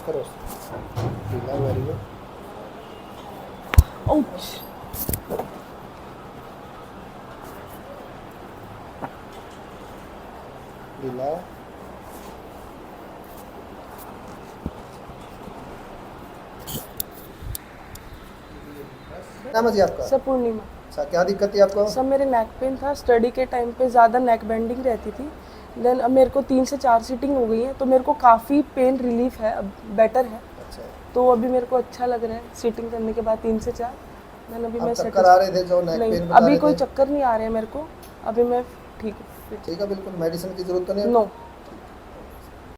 करो ढीला, very good. Ouch. ढीला। नाम है जी आपका? सर पूर्णिमा। अच्छा, क्या दिक्कत थी आपको? सब मेरे नेक पेन था, स्टडी के टाइम पे ज़्यादा नेक बेंडिंग रहती थी। देन अब मेरे को 3 से 4 सीटिंग हो गई है, तो मेरे को काफ़ी पेन रिलीफ है, अब बेटर है। अच्छा, तो अभी मेरे को अच्छा लग रहा है सीटिंग करने के बाद 3 से 4। देन अभी आप मैं चक्कर आ रहे थे जो नेक नहीं, पेन बता अभी रहे कोई थे? चक्कर नहीं आ रहे हैं मेरे को। अभी मैं ठीक हूँ। ठीक है, बिल्कुल मेडिसिन की जरूरत तो नहीं है? नो।